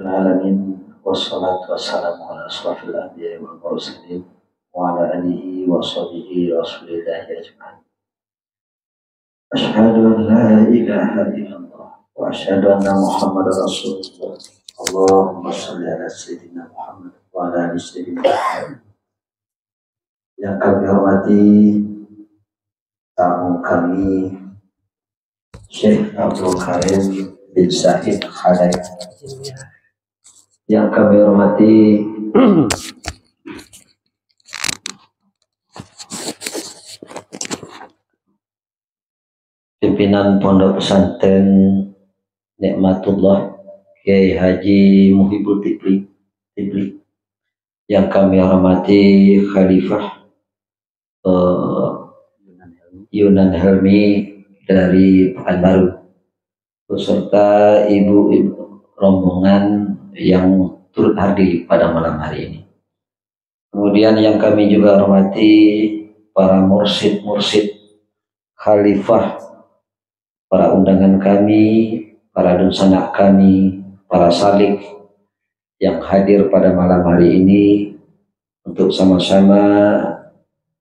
Alamin wassalatu wassalamu ala asrafil anbiya'i wal mursalin wa ala alihi wa sahbihi rasulillahi ajma'in. Asyhadu an la ilaha illallah wa asyhadu anna Muhammadar Rasulullah. Allahumma shalli ala sayyidina Muhammad wa ala ali sayyidina Muhammad. Yang kami hormati tamu kami Syekh Abdul Karim bin Said Khadait. Yang kami hormati pimpinan Pondok Pesantren Nikmatullah Kiai Haji Muhibul Tipli. Yang kami hormati Khalifah Yunan Helmi dari Pekanbaru, beserta ibu-ibu rombongan yang turut hadir pada malam hari ini. Kemudian yang kami juga hormati para mursid-mursid, khalifah, para undangan kami, para dunsana kami, para salik yang hadir pada malam hari ini untuk sama-sama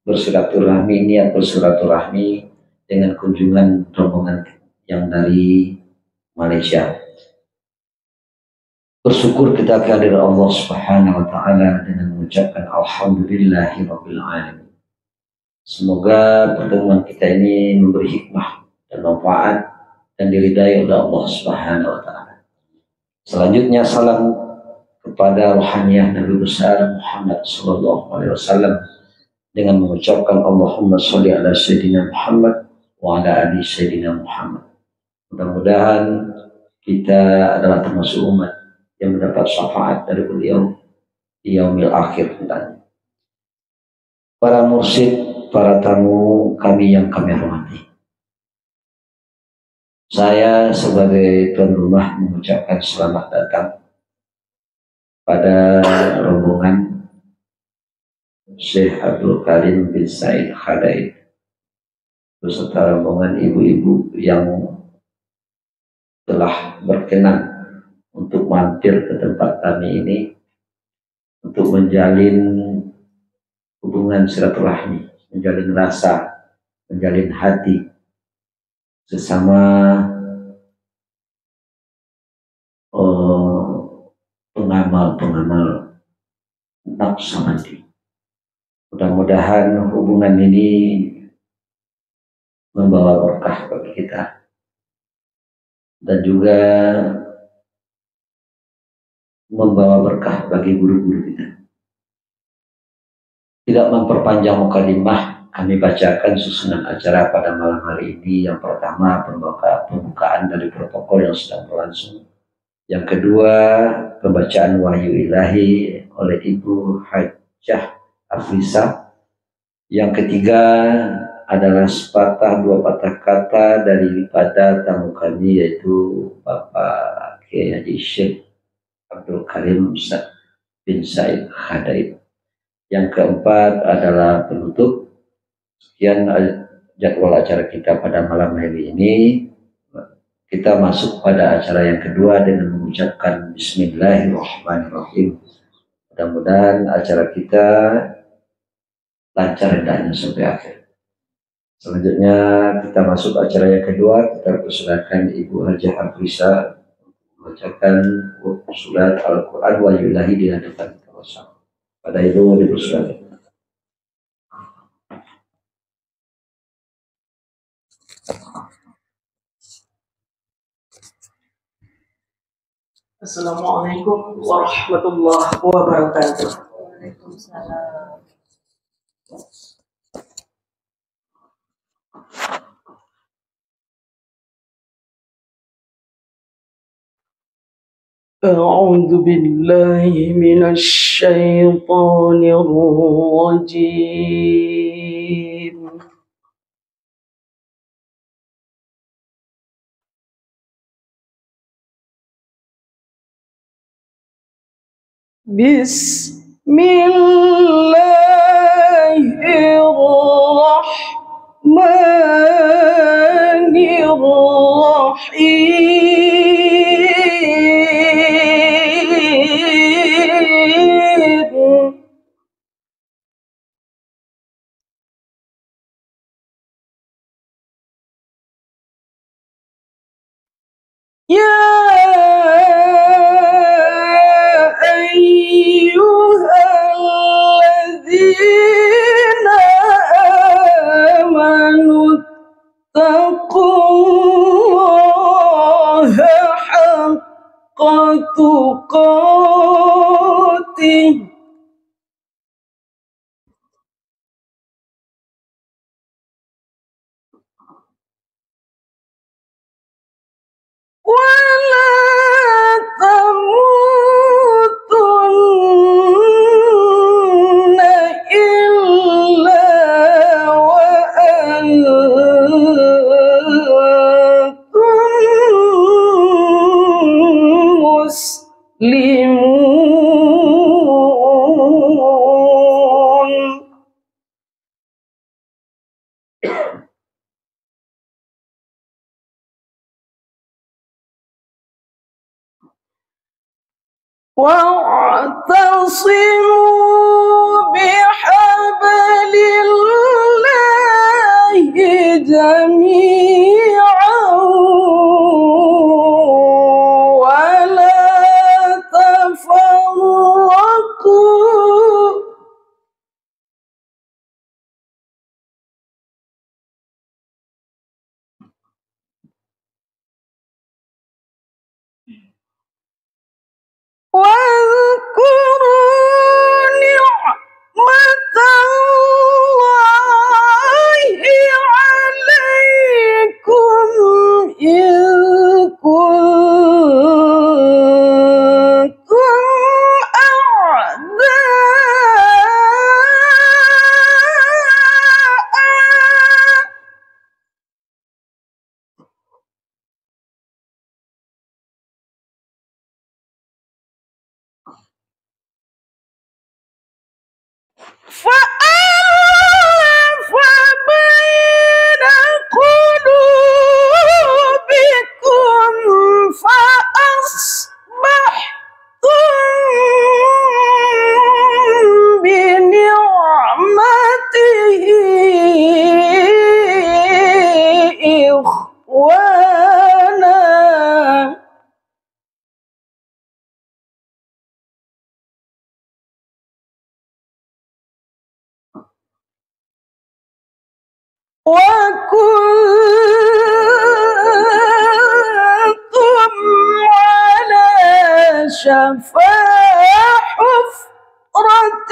bersilaturahmi, niat bersilaturahmi dengan kunjungan rombongan yang dari Malaysia. Bersyukur kita kehadiran Allah Subhanahu wa taala dengan mengucapkan alhamdulillahirabbil alamin. Semoga pertemuan kita ini memberi hikmah dan manfaat dan diridai oleh Allah Subhanahu wa taala. Selanjutnya salam kepada rohaniah Nabi besar Muhammad sallallahu alaihi wasallam dengan mengucapkan Allahumma sholli ala sayyidina Muhammad wa ala ali sayyidina Muhammad. Mudah-mudahan kita adalah termasuk umat yang mendapat syafaat dari beliau di yaumil akhir nanti. Para mursyid, para tamu kami yang kami hormati, saya sebagai tuan rumah mengucapkan selamat datang pada rombongan Syekh Abdul Karim bin Said Khadait beserta rombongan ibu-ibu yang telah berkenan untuk mampir ke tempat kami ini untuk menjalin hubungan silaturahmi, menjalin rasa, menjalin hati sesama pengamal naqsabandi. Mudah-mudahan hubungan ini membawa berkah bagi kita dan juga membawa berkah bagi guru-guru kita. Tidak memperpanjang mukadimah, kami bacakan susunan acara pada malam hari ini. Yang pertama, pembukaan dari protokol yang sedang berlangsung. Yang kedua, pembacaan wahyu ilahi oleh Ibu Hajjah Afisa. Yang ketiga adalah dua patah kata daripada tamu kami, yaitu Bapak Kiai Haji Syekh Abdul Karim bin Said Khadait. Yang keempat adalah penutup. Sekian jadwal acara kita pada malam hari ini. Kita masuk pada acara yang kedua dengan mengucapkan Bismillahirrahmanirrahim. Mudah-mudahan acara kita lancar hendaknya sampai akhir. Selanjutnya kita masuk acara yang kedua. Kita persilakan Ibu Hajjah Afrisa membacakan surat Al-Quran wa yulahi di hadapan kita bersama. Pada itu dipersilakan. Assalamualaikum warahmatullahi wabarakatuh. Waalaikumsalam. أعوذ بالله من الشيطان الرجيم. بسم الله الرحمن الرحيم. تقاته ولا تموتن إلا وأنتم مسلمون واعتصموا بحبل الله جميعا ولا تفرقوا واذكروا نعمة الله عليكم إذ كنتم أعداء فألف بين قلوبكم فأصبحتم بنعمته إخوانا وكنتم على شفا حفرة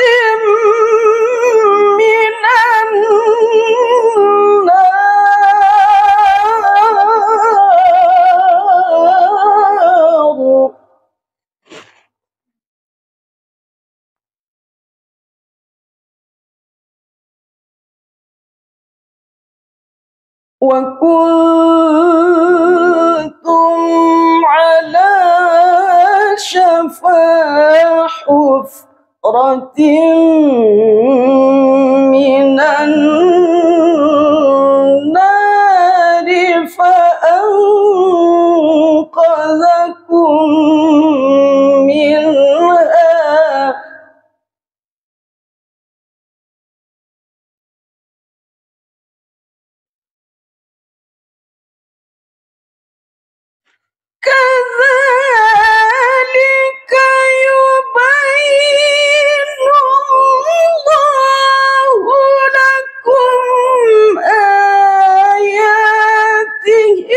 من النار وكنتم على شفا حفرة من النار فأنقذكم منها كذلك يبين الله لكم آياته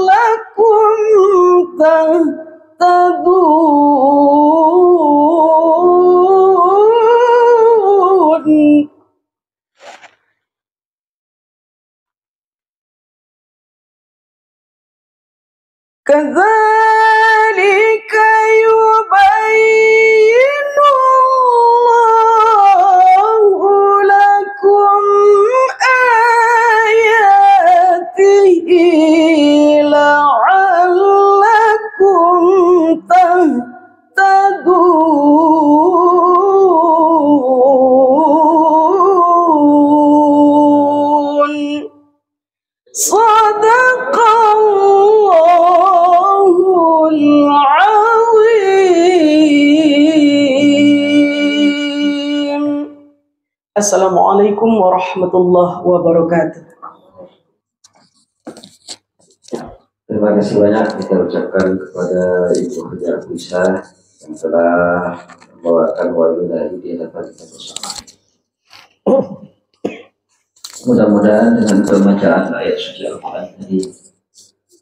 لعلكم تهتدون كذلك يبين الله لكم آياته لعلكم تهتدون صدق الله العظيم. Assalamualaikum warahmatullahi wabarakatuh. Terima kasih banyak kita ucapkan kepada Ibu Hajar Bisa yang telah membawakan walidah di hadapan kita bersama. Mudah-mudahan dengan pembacaan ayat suci Al-Quran tadi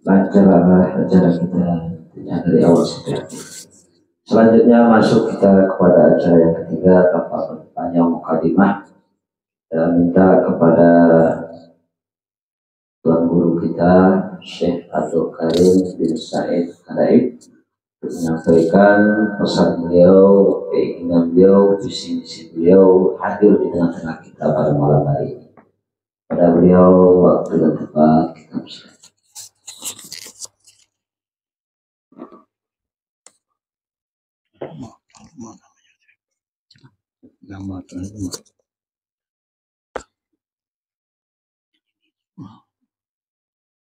lancarlah acara kita dari awal sampai akhir. Selanjutnya masuk kita kepada acara yang ketiga tanpa berpanjang mukadimah. Kita minta kepada Tuan Guru kita Syekh Abdul Karim bin Said Hadaib untuk menyampaikan pesan beliau, keinginan beliau, visi misi beliau hadir di tengah-tengah kita pada malam hari ini. Pada beliau waktu dan tempat kita persilakan. Nama Tuhan.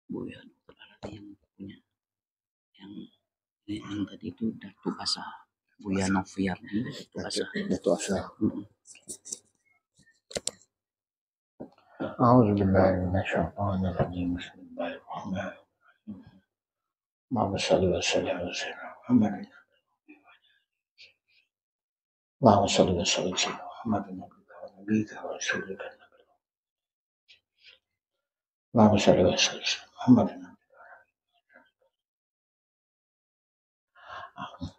Buya yang punya yang tadi itu Datu Asa, Buya Noviar Datu Asa. Datu Asa. A'udzubillahi minasyaitonir rajim. Bismillahirrahmanirrahim. Allahumma shalli wa sallim ala sayyidina Muhammad. Allahumma shalli wa sallim ala sayyidina Muhammad wa nabiyika wa rasulika. Allahumma shalli wa sallim ala Muhammad.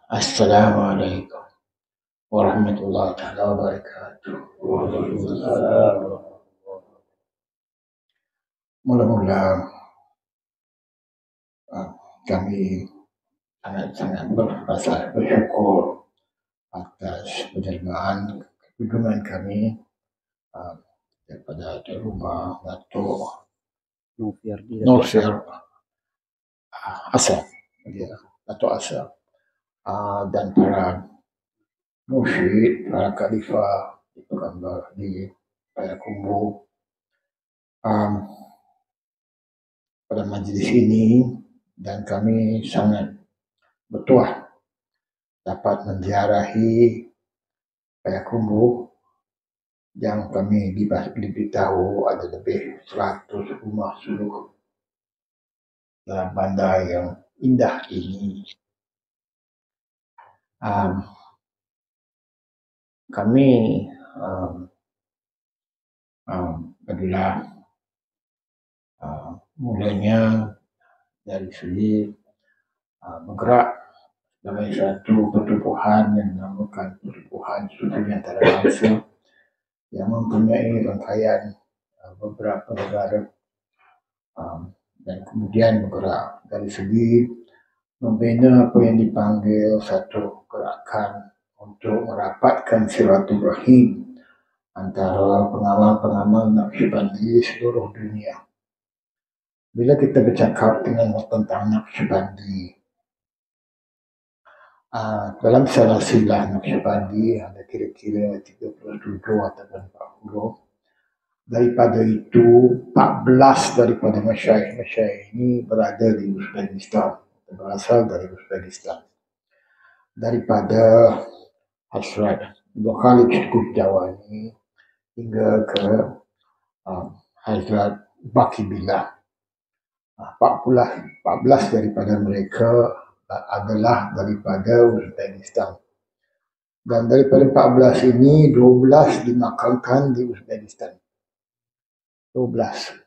Assalamualaikum warahmatullahi wabarakatuh. Mula-mula kami sangat-sangat berasa bersyukur atas penerimaan kunjungan kami daripada rumah Datuk Noviar Asa, Datuk Asa, dan para musyid, para khalifah di Payakumbuh. Pada majlis ini, dan kami sangat bertuah dapat menziarahi Payakumbuh yang kami diberitahu ada lebih 100 rumah suluk dalam bandar yang indah ini. Kami adalah mulanya dari segi bergerak sebagai satu pertubuhan yang dinamakan pertubuhan studi antarabangsa yang mempunyai rangkaian beberapa negara, dan kemudian bergerak dari segi membina apa yang dipanggil satu gerakan untuk merapatkan silaturahim antara pengamal-pengamal Naqsyabandi seluruh dunia. Bila kita bercakap tentang Naqsyabandi, dalam silsilah Naqsyabandi ada kira-kira 37 atau 40. Daripada itu, 14 daripada masyaikh ini berada di Uzbekistan, berasal dari Uzbekistan. Daripada Hasrat Abdul Khalid Kutjawani hingga ke Hazrat Baki Billah. 14 daripada mereka adalah daripada Uzbekistan. Dan daripada 14 ini, 12 dimakamkan di Uzbekistan. 12.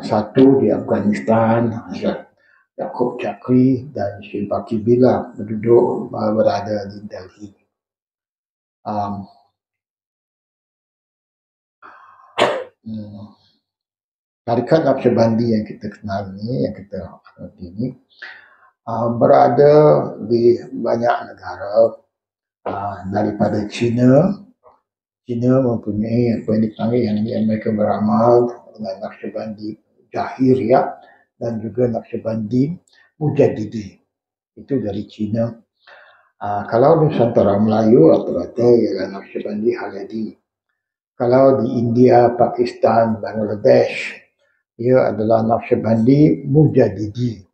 Satu di Afghanistan, Hazrat Yaqub Chakri dan Syekh Baki Billah berada di Delhi. Tarikat Naqsyabandi yang kita kenal ini, yang kita anut ini, berada di banyak negara, daripada China. China mempunyai apa yang dipanggil yang mereka beramal dengan Naqsyabandi Jahiriyah dan juga Naqsyabandi Mujaddidi. Itu dari China. Kalau Nusantara Melayu rata-rata ialah Naqsyabandi Haladi. Kalau di India, Pakistan, Bangladesh, ia adalah Naqsyabandi Mujaddidi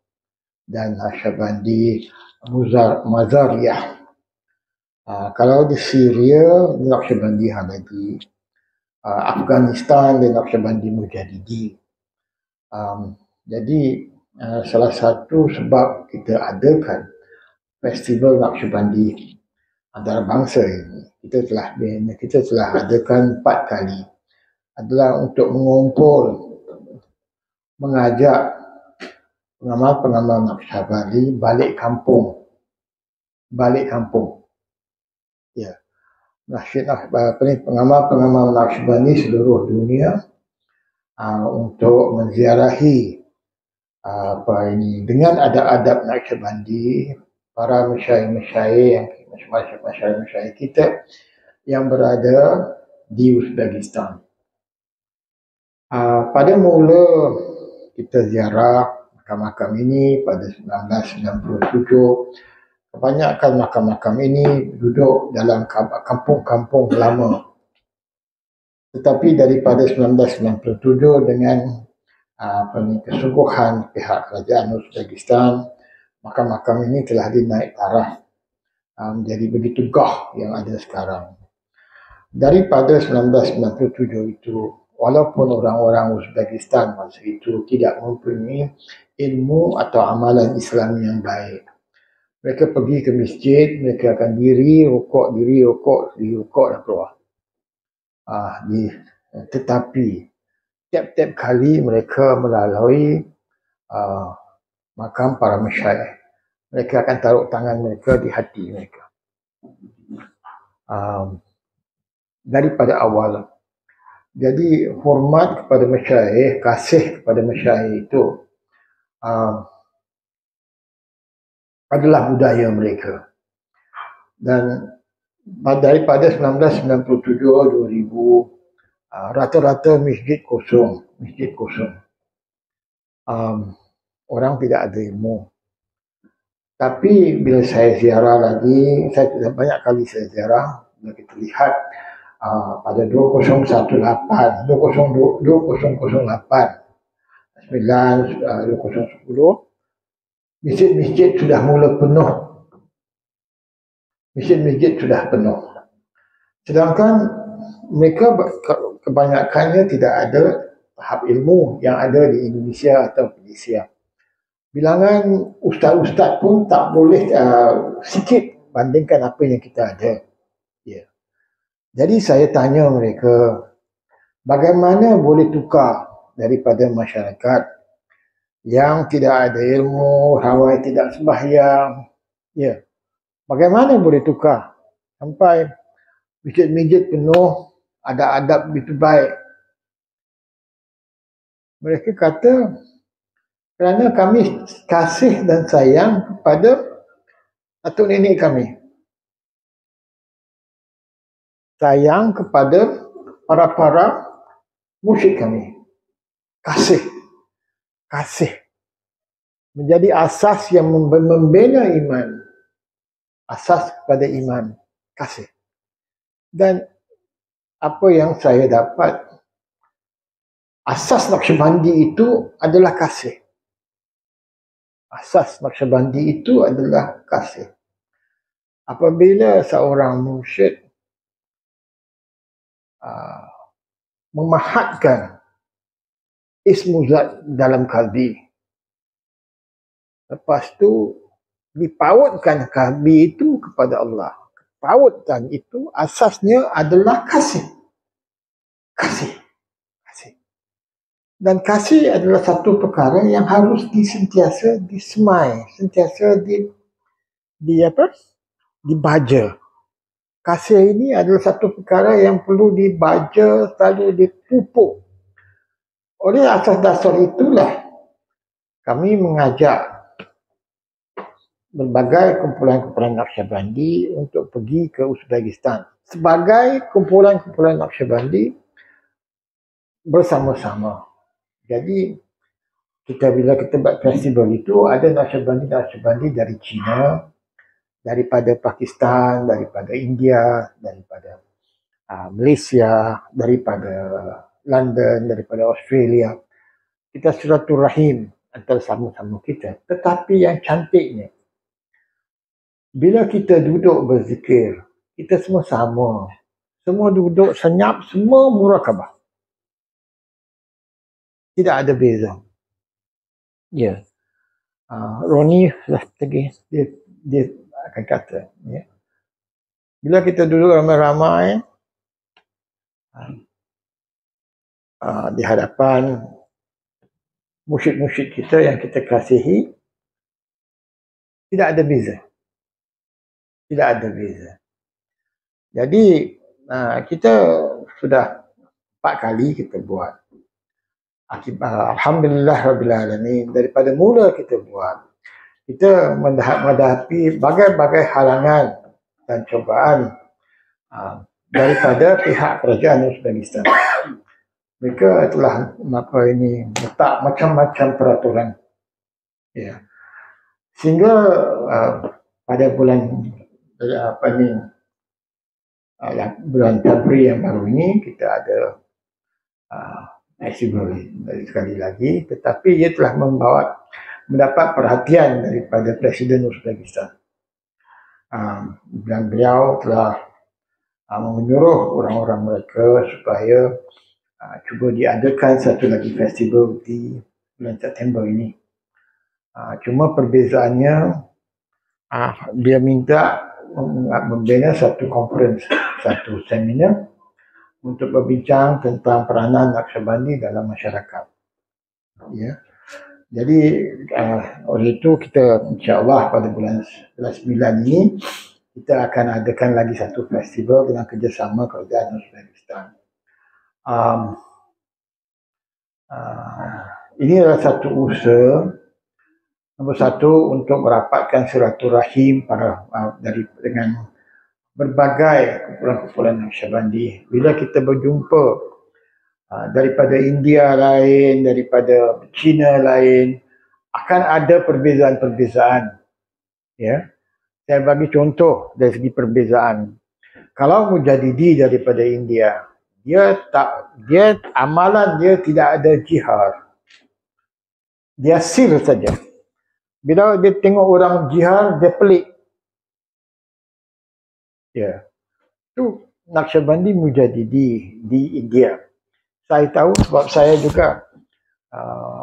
dan Naqsyabandi Mazariyah. Kalau di Syria, Naqsyabandi Haladi. Afghanistan, Naqsyabandi Mujaddidi. Jadi, salah satu sebab kita adakan festival Naqsyabandi antarabangsa ini, kita telah adakan 4 kali, adalah untuk mengumpul, mengajak pengamal-pengamal Naqsyabandi balik kampung. Ya. Pengamal-pengamal Naqsyabandi seluruh dunia untuk menziarahi dengan adab-adab Naqsyabandi, para masyayikh kita yang berada di Uzbekistan. Pada mula kita ziarah makam-makam ini pada 1997. Kebanyakan makam-makam ini duduk dalam kampung-kampung lama. Tetapi daripada 1997 dengan kesungguhan pihak kerajaan Uzbekistan, makam-makam ini telah dinaik taraf menjadi begitu gah yang ada sekarang. Daripada 1997 itu, walaupun orang-orang Uzbekistan masa itu tidak mempunyai ilmu atau amalan Islam yang baik, mereka pergi ke masjid, mereka akan diri rukuk dan keluar. Tetapi tiap-tiap kali mereka melalui makam para masyayikh, mereka akan taruh tangan mereka di hati mereka. Daripada awal. Jadi hormat kepada masyayikh, kasih kepada masyayikh itu adalah budaya mereka. Dan daripada 1997-2000 rata-rata masjid kosong. Orang tidak ada ilmu. Tapi bila saya ziarah lagi, saya sudah banyak kali saya ziarah, bila kita lihat pada 2008, 2010, masjid-masjid sudah mula penuh. Sedangkan mereka kebanyakannya tidak ada tahap ilmu yang ada di Indonesia atau Malaysia. Bilangan ustaz-ustaz pun tak boleh sikit bandingkan apa yang kita ada. Ya. Jadi saya tanya mereka, bagaimana boleh tukar daripada masyarakat yang tidak ada ilmu, ramai tidak sembahyang, ya. Bagaimana boleh tukar sampai masjid-masjid penuh, ada adab begitu baik? Mereka kata, kerana kami kasih dan sayang kepada atuk nenek kami. Sayang kepada para mursyid kami. Kasih. Menjadi asas yang membina iman. Asas kepada iman. Kasih. Dan apa yang saya dapat, asas Naqsyabandi itu adalah kasih. Asas Naqsyabandi itu adalah kasih. Apabila seorang mursyid memahatkan ismu zat dalam kalbi, lepas tu dipautkan kalbi itu kepada Allah. Pautkan itu asasnya adalah kasih. Dan kasih adalah satu perkara yang harus sentiasa disemai, sentiasa dibaja. Kasih ini adalah satu perkara yang perlu dibaja, selalu dipupuk. Oleh asas dasar itulah kami mengajak berbagai kumpulan-kumpulan Naqsyabandi untuk pergi ke Uzbekistan. Sebagai kumpulan-kumpulan Naqsyabandi bersama-sama. Jadi bila kita buat festival itu, ada Naqsyabandi dari China, daripada Pakistan, daripada India, daripada Malaysia, daripada London, daripada Australia. Kita silaturahim antara sama-sama kita. Tetapi yang cantiknya, bila kita duduk berzikir, kita semua sama. Semua duduk senyap, semua murakabah. Tidak ada beza. Ya. Roni lagi dia akan kata, ya. Bila kita duduk ramai-ramai di hadapan musyid-musyid kita yang kita kasihi, tidak ada beza. Tidak ada beza. Jadi kita sudah 4 kali kita buat. Alhamdulillah Rabbil Alamin, daripada mula kita buat, kita menghadapi berbagai halangan dan cobaan daripada pihak kerajaan Uzbekistan. Mereka telah letak macam-macam peraturan. Ya. Sehingga pada bulan Februari yang baru ini kita ada festival sekali lagi, tetapi ia telah mendapat perhatian daripada Presiden Uzbekistan. Dan beliau telah menyuruh orang-orang mereka supaya cuba diadakan satu lagi festival di bulan September ini. Cuma perbezaannya, dia minta membina satu conference, satu seminar untuk berbincang tentang peranan Naqsyabandi dalam masyarakat. Ya. Jadi oleh itu kita insya-Allah pada bulan 9 ini kita akan adakan lagi satu festival dengan kerjasama kerajaan Uzbekistan. Ini adalah satu usaha nombor satu untuk merapatkan silaturahim dengan berbagai kumpulan-kumpulan Naqsyabandi. Bila kita berjumpa daripada India lain, daripada China lain, akan ada perbezaan-perbezaan. Ya, saya bagi contoh dari segi perbezaan. Kalau Mujadidi daripada India, dia amalan dia tidak ada jihad. Dia sir saja. Bila dia tengok orang jihad, dia pelik. Ya. Itu Naqsyabandi Mujadidi di India. Saya tahu sebab saya juga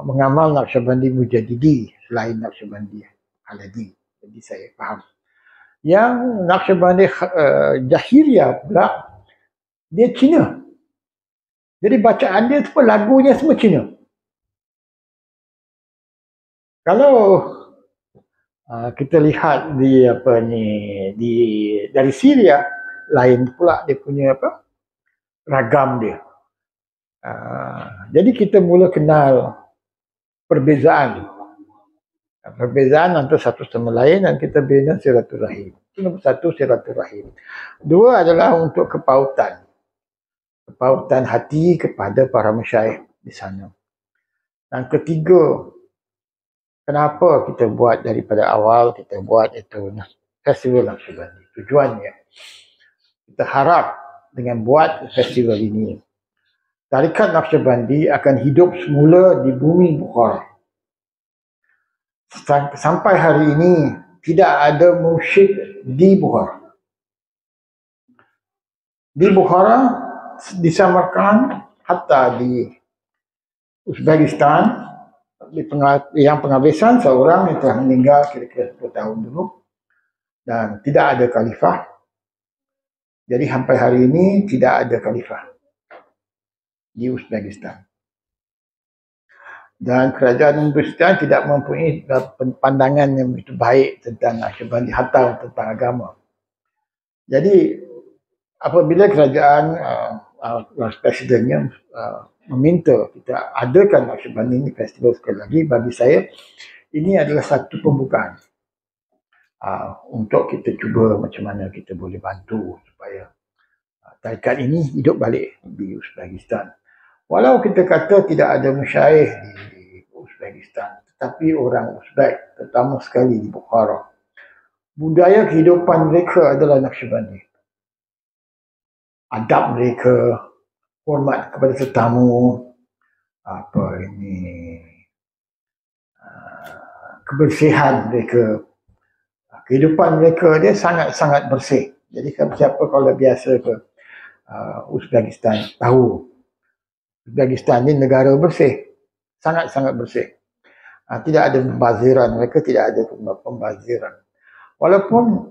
mengamal Naqsyabandi Mujadidi selain Naqsyabandi Khalidi. Jadi saya faham. Yang Naqsyabandi Jahiriyah pula, dia Cina. Jadi bacaan dia semua, lagunya semua Cina. Kalau kita lihat dari Syria, lain pula dia punya ragam dia. Jadi kita mula kenal perbezaan antara satu sama lain dan kita bina silaturahim. Itu nombor satu, silaturahim. Dua adalah untuk kepautan hati kepada para masyayikh di sana. Dan ketiga, kenapa kita buat daripada awal, kita buat itu festival Naqsyabandi. Tujuannya, kita harap dengan buat festival ini, tarikat Naqsyabandi akan hidup semula di bumi Bukhara. Sampai hari ini, tidak ada mursyid di Bukhara. Di Bukhara, di Samarkand, hatta di Uzbekistan, yang penghabisan seorang yang telah meninggal kira-kira 10 tahun dulu dan tidak ada khalifah. Jadi sampai hari ini tidak ada khalifah di Uzbekistan. Dan kerajaan Uzbekistan tidak mempunyai pandangan yang begitu baik tentang Naqsyabandi hatta tentang agama. Jadi apabila kerajaan presidennya meminta kita adakan Naqsyabandi ini festival sekali lagi, bagi saya ini adalah satu pembukaan untuk kita cuba macam mana kita boleh bantu supaya tarikat ini hidup balik di Uzbekistan. Walau kita kata tidak ada masyayikh di Uzbekistan, tetapi orang Uzbek, terutama sekali di Bukhara, budaya kehidupan mereka adalah Naqsyabandi. Adab mereka, hormat kepada tetamu, kebersihan mereka, kehidupan mereka dia sangat-sangat bersih. Jadi siapa kalau biasa ke Uzbekistan tahu Uzbekistan ini negara bersih, sangat-sangat bersih. Tidak ada pembaziran, mereka tidak ada pembaziran. Walaupun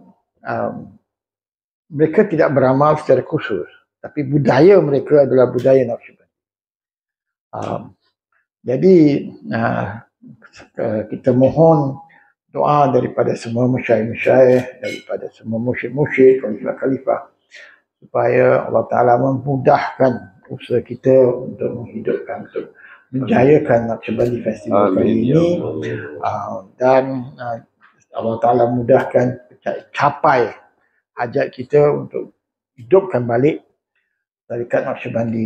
mereka tidak beramal secara khusus, tapi budaya mereka adalah budaya Naqsyabandi. Jadi kita mohon doa daripada semua masyayikh-masyayikh, daripada semua mursyid-mursyid, khalifah-khalifah, supaya Allah Ta'ala memudahkan usaha kita untuk menghidupkan, untuk menjayakan Naqshbandi Festival kali ini. Dan Allah Ta'ala mudahkan capai hajat kita untuk hidupkan balik tarikat Naqshbandi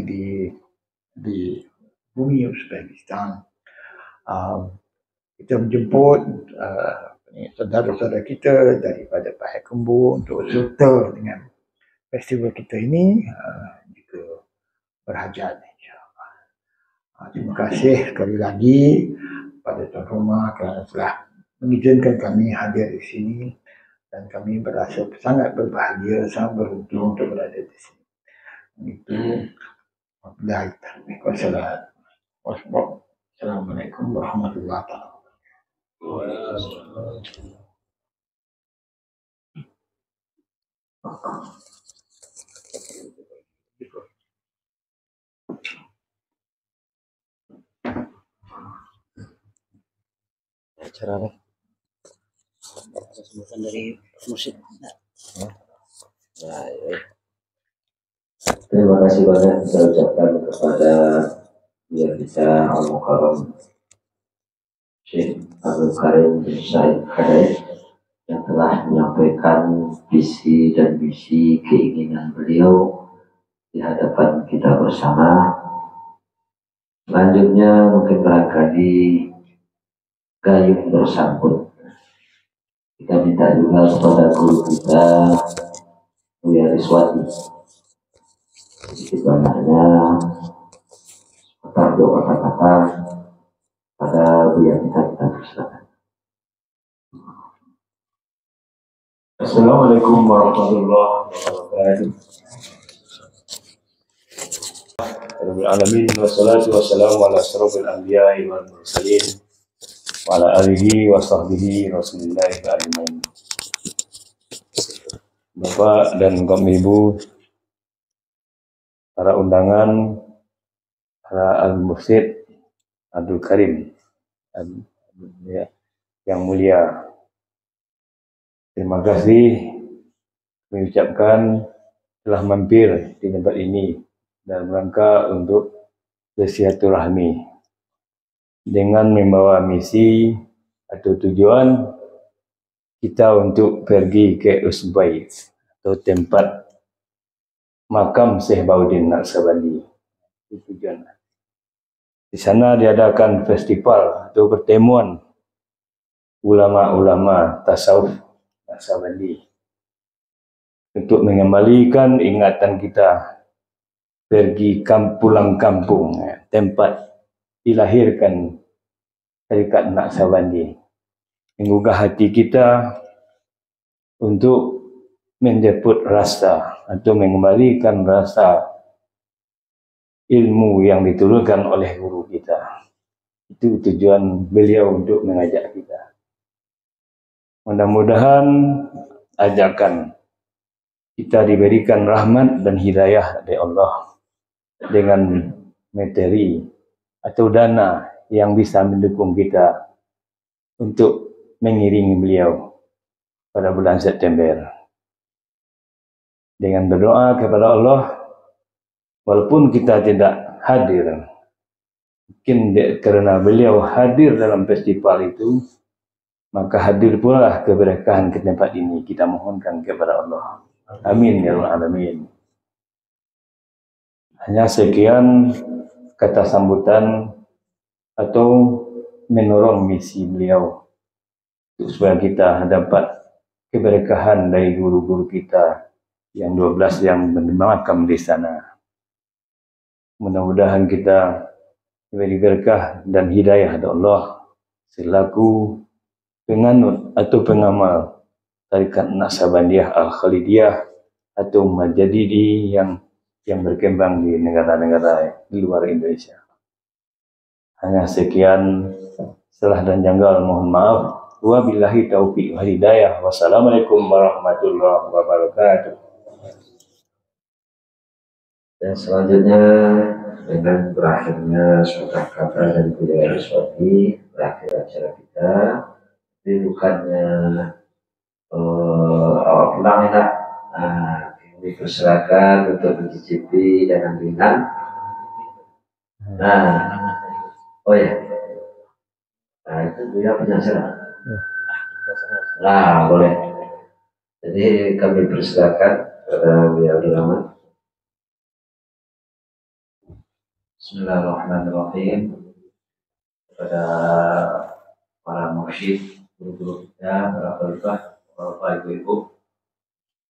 di bumi Uzbekistan. Kita menjemput saudara-saudara kita daripada Pahang Kembu untuk serta dengan festival kita ini jika berhajat, insyaAllah. Terima kasih sekali lagi kepada Tuan Rumah kerana telah mengizinkan kami hadir di sini, dan kami berasa sangat berbahagia, sangat beruntung untuk berada di sini. Itu Wassalamualaikum warahmatullahi wabarakatuh. Acara apa? Sebutan dari musik. Terima kasih banyak saya ucapkan kepada Buya kita Al-Mukarram Syekh Abdul Karim bin Said Hadaib yang telah menyampaikan visi dan misi keinginan beliau di hadapan kita bersama. Selanjutnya mungkin barangkali gayung bersambut. Kita minta juga kepada guru kita Buya Riswati sedikit banyaknya dua kata-kata pada Buya kita persilakan. Assalamualaikum warahmatullahi wabarakatuh. Alamin wassalatu wassalamu ala asyrofil anbiya'i wal mursalin wa ala alihi wa sahbihi rasulillahi ajmain. Bapak dan kaum ibu, para undangan, para al-mursyid Abdul Karim yang mulia, terima kasih mengucapkan telah mampir di tempat ini dalam rangka untuk bersilaturahmi dengan membawa misi atau tujuan kita untuk pergi ke Uzbek atau tempat makam Syekh Baudin Naqshbandi. Itu tujuan. Di sana diadakan festival atau pertemuan ulama-ulama tasawuf Naqshbandi untuk mengembalikan ingatan kita pergi pulang kampung, tempat dilahirkan tarikat Naqshbandi, menggugah hati kita untuk menjemput rasa atau mengembalikan rasa ilmu yang diturunkan oleh guru kita. Itu tujuan beliau untuk mengajak kita. Mudah-mudahan ajakan kita diberikan rahmat dan hidayah dari Allah dengan materi atau dana yang bisa mendukung kita untuk mengiringi beliau pada bulan September. Dengan berdoa kepada Allah, walaupun kita tidak hadir, mungkin kerana beliau hadir dalam festival itu, maka hadir pula keberkahan ke tempat ini. Kita mohonkan kepada Allah. Amin ya rabbal alamin. Hanya sekian kata sambutan atau menorong misi beliau supaya kita dapat keberkahan dari guru-guru kita yang 12 yang bermakam di sana. Mudah-mudahan kita diberi berkah dan hidayah dari Allah selaku penganut atau pengamal tarikat Naqshbandiyah Al-Khalidiyah atau Majadidi yang berkembang di negara-negara di luar Indonesia. Hanya sekian, salah dan janggal mohon maaf. Wabillahi taufiq wal hidayah. Wassalamualaikum warahmatullahi wabarakatuh. Dan selanjutnya dengan berakhirnya surat kata dan budaya Iswati, berakhir acara kita. Tapi bukannya awal pulang ya. Nah, ini persilakan untuk mencicipi dengan ringan. Nah, oh ya, nah itu Buya punya acara. Nah, boleh. Jadi kami persilakan kepada Buya Abdul Rahman. Bismillahirrahmanirrahim. Kepada para mursyid, guru-guru kita, para khalifah, bapak ibu-ibu,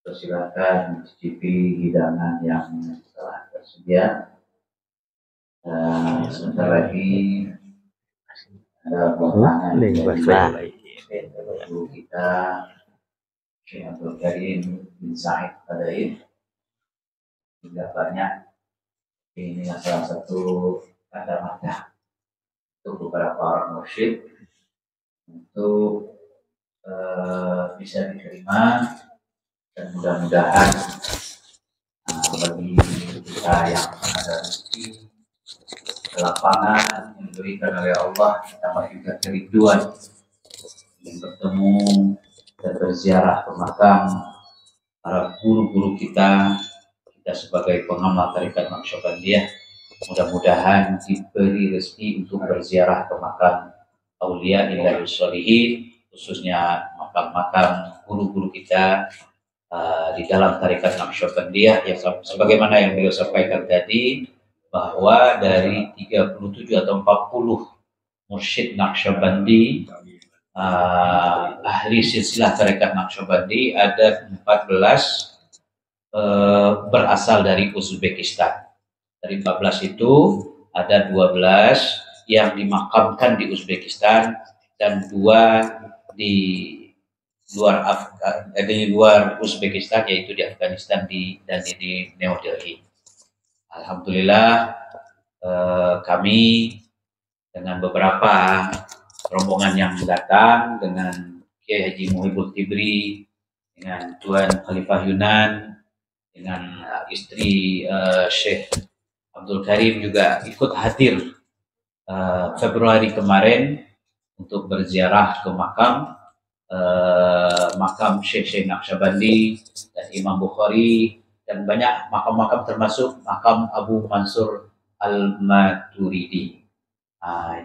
persilakan mencicipi hidangan yang telah tersedia. Dan sebentar lagi ada buatangan dari guru kita, Syekh Abdul Karim bin Said Fadail. Tidak banyak. Ini salah satu kata-kata untuk beberapa orang mursyid untuk bisa diterima, dan mudah-mudahan bagi kita yang ada rezeki kelapangan yang diberikan oleh Allah, tambah juga kerinduan yang bertemu dan berziarah ke makam para guru-guru kita sebagai pengamal tarekat Naqsyabandiyah, mudah-mudahan diberi rezeki untuk berziarah ke makam aulia illahi sholihin, khususnya makam-makam guru-guru kita di dalam tarekat Naqsyabandiyah, yang sebagaimana yang beliau sampaikan tadi, bahwa dari 37 atau 40 mursyid Naqsyabandi, ahli silsilah tarekat Naqsyabandi, ada 14 berasal dari Uzbekistan. Dari 14 itu ada 12 yang dimakamkan di Uzbekistan dan 2 di luar Uzbekistan, yaitu di Afghanistan dan di New Delhi. Alhamdulillah, kami dengan beberapa rombongan yang datang dengan Kiai Haji Muhibul Tibri, dengan Tuan Khalifah Yunan, dengan istri Syekh Abdul Karim juga ikut hadir Februari kemarin untuk berziarah ke makam Syekh Naqsyabandi dan Imam Bukhari, dan banyak makam-makam termasuk makam Abu Mansur Al-Maturidi.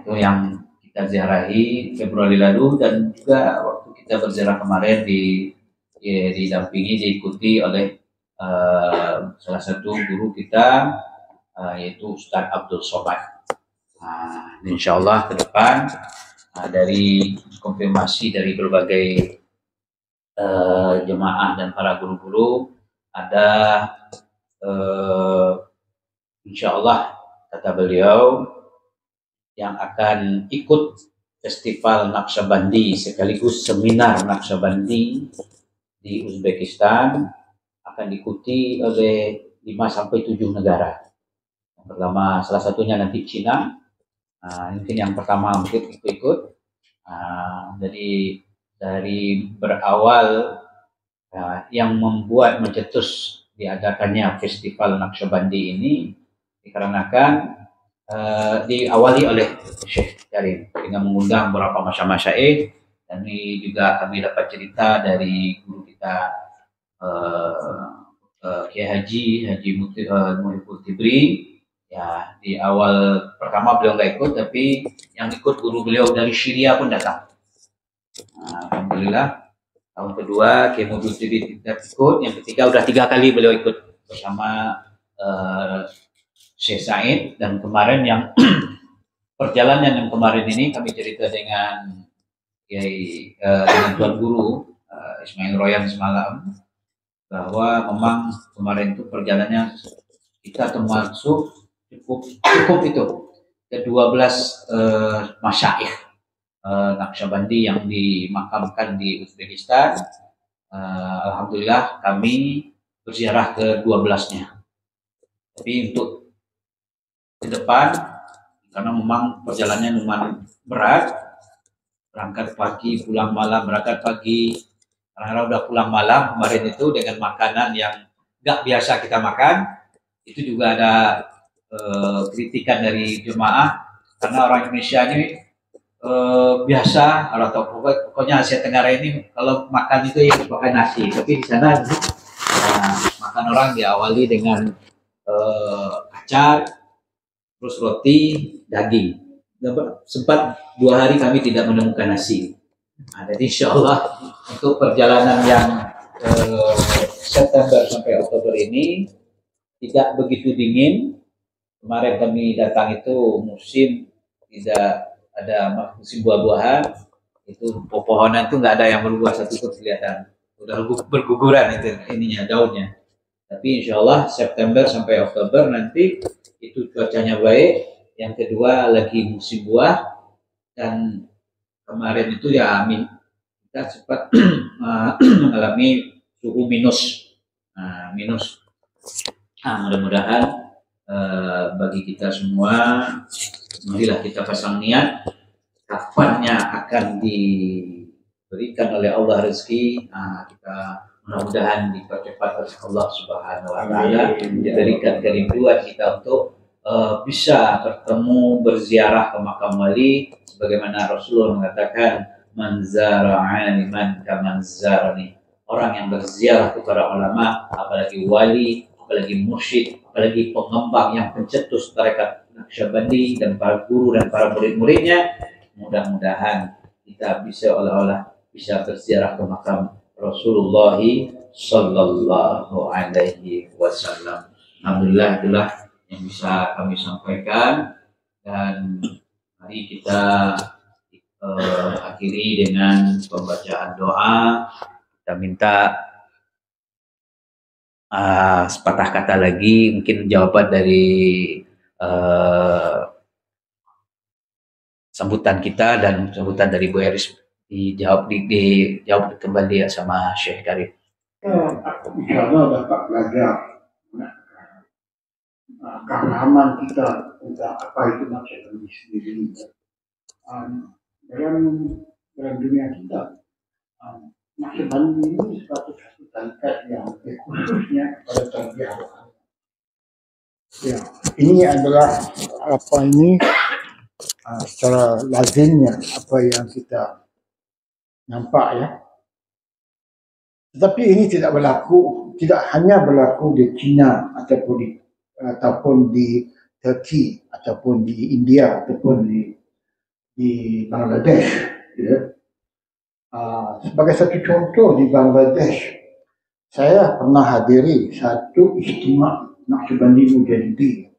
Itu yang kita ziarahi Februari lalu, dan juga waktu kita berziarah kemarin didampingi, diikuti oleh salah satu guru kita, yaitu Ustadz Abdul Somad. Insya Allah ke depan dari konfirmasi dari berbagai jemaah dan para guru-guru, ada insya Allah, kata beliau, yang akan ikut festival Naqsyabandi sekaligus seminar Naqsyabandi di Uzbekistan, akan diikuti oleh 5-7 negara. Yang pertama, salah satunya nanti Cina. Mungkin yang pertama mungkin ikut. Jadi dari berawal yang membuat mencetus diadakannya festival Naqsyabandi ini dikarenakan diawali oleh Syekh Karim dengan mengundang beberapa masyaikh, dan ini juga kami dapat cerita dari guru kita Kiai Haji Muhibul Tibri. Ya, di awal pertama beliau nggak ikut, tapi yang ikut guru beliau dari Syria pun datang. Alhamdulillah, tahun kedua Kiai Muhibul Tibri tidak ikut, yang ketiga udah 3 kali beliau ikut bersama Syekh Said. Dan kemarin yang perjalanan yang kemarin ini kami cerita dengan dengan Tuan Guru Ismail Royan semalam, bahwa memang kemarin itu perjalanannya kita termasuk cukup itu ke-12 masyaikh Naqsyabandi yang dimakamkan di Uzbekistan. Alhamdulillah kami berziarah ke-12-nya. Tapi untuk ke depan, karena memang perjalanannya lumayan berat, berangkat pagi pulang malam, berangkat pagi kadang-kadang udah pulang malam kemarin itu dengan makanan yang gak biasa kita makan. Itu juga ada kritikan dari jemaah karena orang Indonesia ini biasa atau pokoknya Asia Tenggara ini kalau makan itu ya pakai nasi, tapi di sana makan orang diawali dengan acar, terus roti, daging. Sempat 2 hari kami tidak menemukan nasi. Nah, jadi insya Allah untuk perjalanan yang September sampai Oktober ini tidak begitu dingin. Kemarin kami datang itu musim tidak ada musim buah-buahan, itu pepohonan itu nggak ada yang berbuah satu pun kelihatan, udah berguguran itu ininya daunnya. Tapi insya Allah September sampai Oktober nanti itu cuacanya baik. Yang kedua lagi musim buah, dan kemarin itu ya kita sempat mengalami suhu minus. Mudah-mudahan bagi kita semua, marilah kita pasang niat kapannya akan diberikan oleh Allah rezeki. Kita mudah-mudahan dipercepat oleh Allah Subhanahu wa taala, diberikan kerinduan kita untuk bisa bertemu berziarah ke makam wali, sebagaimana Rasulullah mengatakan man zara aliman kaman zarani. Orang yang berziarah kepada ulama, apalagi wali, apalagi mursyid, apalagi pengembang yang pencetus tarekat Naqsyabandi dan para guru dan para murid-muridnya, mudah-mudahan kita bisa olah-olah bisa berziarah ke makam Rasulullah sallallahu alaihi wasallam. Alhamdulillah, itulah yang bisa kami sampaikan, dan mari kita akhiri dengan pembacaan doa. Kita minta sepatah kata lagi, mungkin jawaban dari sambutan kita dan sambutan dari Bu Eris dijawab kembali ya sama Syekh Karim. InsyaAllah dapat belajar kepahaman kita tentang apa itu Naqsyabandi sendiri. Dalam dunia kita, Naqsyabandi ini satu tarikat yang khususnya pada tarbiyah rohani. Ya, ini adalah secara lazimnya apa yang kita nampak ya. Tetapi ini tidak hanya berlaku di China ataupun di Turki ataupun di India ataupun di Bangladesh. Ya. Sebagai satu contoh, di Bangladesh saya pernah hadiri satu istimewa Naqsyabandi Mujahidin.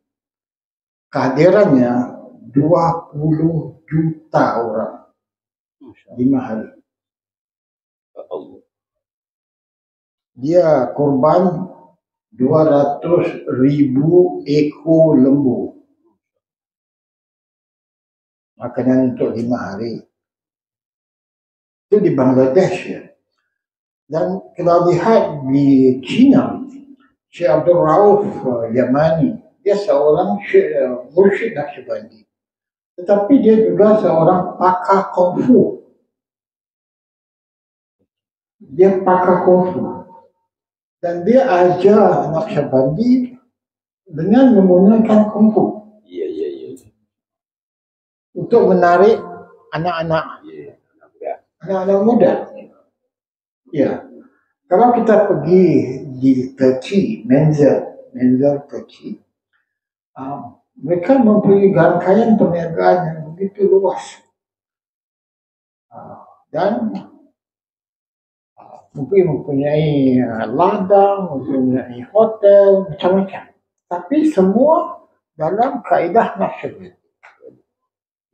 Kehadirannya 20 juta orang 5 hari. Dia korban 200,000 ekor lembu. Makanan untuk 5 hari. Itu di Bangladesh ya. Dan kalau lihat di China, Syekh Abdul Rauf Yamani, dia seorang mursyid Naqsyabandi. Tetapi dia juga seorang pakar kungfu. Dia pakar kungfu. Dan dia ajar Naqsyabandi dengan menggunakan kungfu. Untuk menarik anak-anak muda. Ya. Kalau kita pergi di Turki, Menzel Turki, mereka mempunyai rangkaian perniagaan yang begitu luas. Dan mungkin mempunyai ladang, mempunyai hotel, macam-macam. Tapi semua dalam kaedah Naqsyabandi.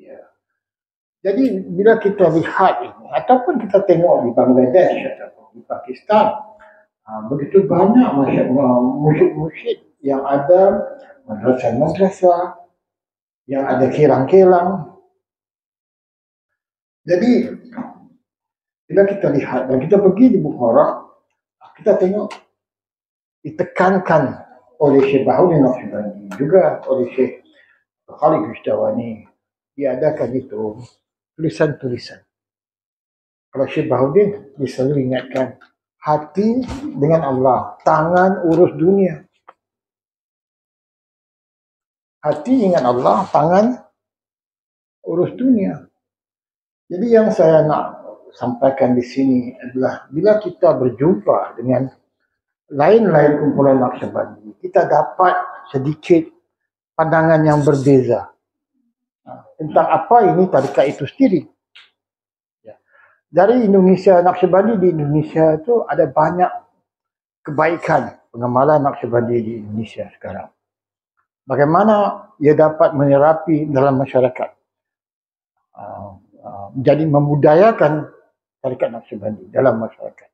Ya. Jadi bila kita lihat ini, ataupun kita tengok di Bangladesh ataupun di Pakistan, begitu banyak musyid-musyid yang ada madrasah-madrasah, yang ada kilang-kilang. Jadi bila kita lihat dan kita pergi di Bukhara, kita tengok ditekankan oleh Syekh Bahaudin Naqsyabandi, juga oleh Syekh Khalid Gushtawani, diadakan itu tulisan-tulisan. Kalau Syekh Bahaudin dia selalu ingatkan, hati dengan Allah, tangan urus dunia. hati ingat Allah, tangan urus dunia. Jadi yang saya nak sampaikan di sini adalah bila kita berjumpa dengan lain-lain kumpulan Naqsyabandi, kita dapat sedikit pandangan yang berbeza tentang apa ini tarikat itu sendiri. Dari Indonesia, Naqsyabandi di Indonesia itu ada banyak kebaikan pengamalan Naqsyabandi di Indonesia sekarang. Bagaimana ia dapat menyerapi dalam masyarakat, jadi memudayakan tarikat Naqsyabandi dalam masyarakat.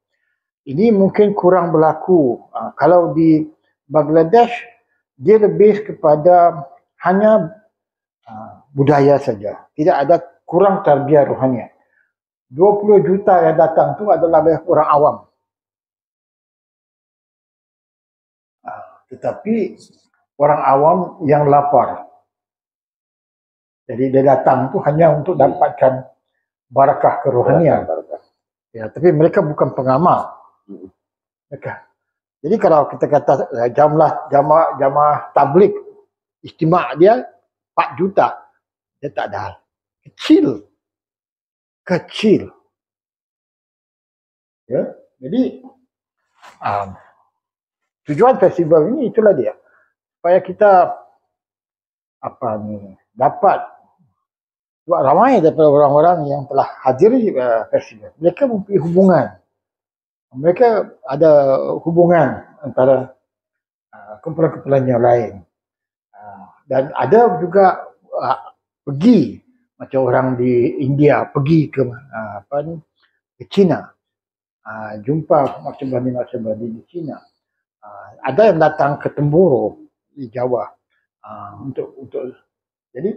Ini mungkin kurang berlaku. Kalau di Bangladesh, dia lebih kepada hanya budaya saja. Tidak ada kurang tarbiyah rohaniah. 20 juta yang datang tu adalah orang awam. Tetapi orang awam yang lapar. Jadi dia datang tu hanya untuk dapatkan barakah kerohanian. Ya, tapi mereka bukan pengamal. Mereka. Jadi kalau kita kata jamaah tabligh istimak dia 4 juta, dia tak ada. Kecil. Ya, jadi tujuan festival ini itulah dia, supaya kita dapat ramai daripada orang-orang yang telah hadir di festival. Mereka mempunyai hubungan. Mereka ada hubungan antara kumpulan-kumpulan yang lain. Dan ada juga pergi, macam orang di India pergi ke China. Jumpa Naqsyabandi di China. Ada yang datang ke Temboro di Jawa. Jadi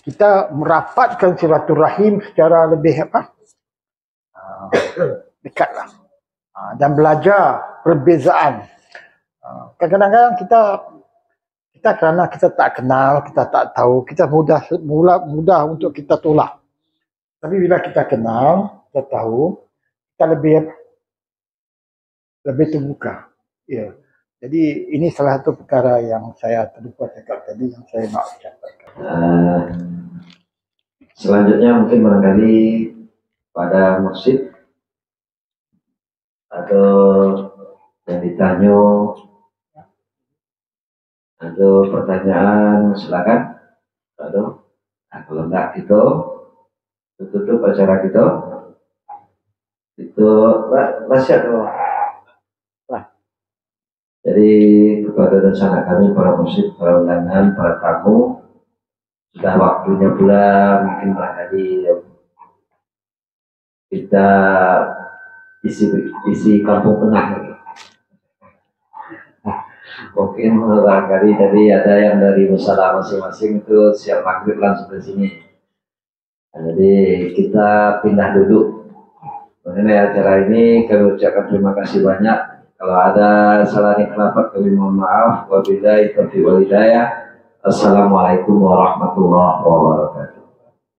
kita merapatkan silaturahim secara lebih dekatlah, dan belajar perbezaan. Kadang-kadang kita kerana kita tak kenal, kita tak tahu, kita mudah untuk kita tolak. Tapi bila kita kenal, kita tahu, kita lebih terbuka. Ya. Jadi ini salah satu perkara yang saya terlupa cakap tadi, yang saya nak ucapkan. Selanjutnya mungkin barangkali pada masjid atau yang ditanya atau pertanyaan, silakan. Kalau enggak kita tutup acara kita. Itu nasihat. Jadi kepada rencana kami, para musik, para undangan, para tamu, sudah waktunya pula mungkin barangkali kita isi kampung tengah lagi. Mungkin barangkali tadi ada yang dari musalah masing-masing itu siap maghrib langsung ke sini. Jadi kita pindah duduk. Mengenai acara ini kami ucapkan terima kasih banyak. Kalau ada salah pendapat kami mohon maaf. Wabillahi taufiq wal hidayah. Assalamualaikum warahmatullahi wabarakatuh.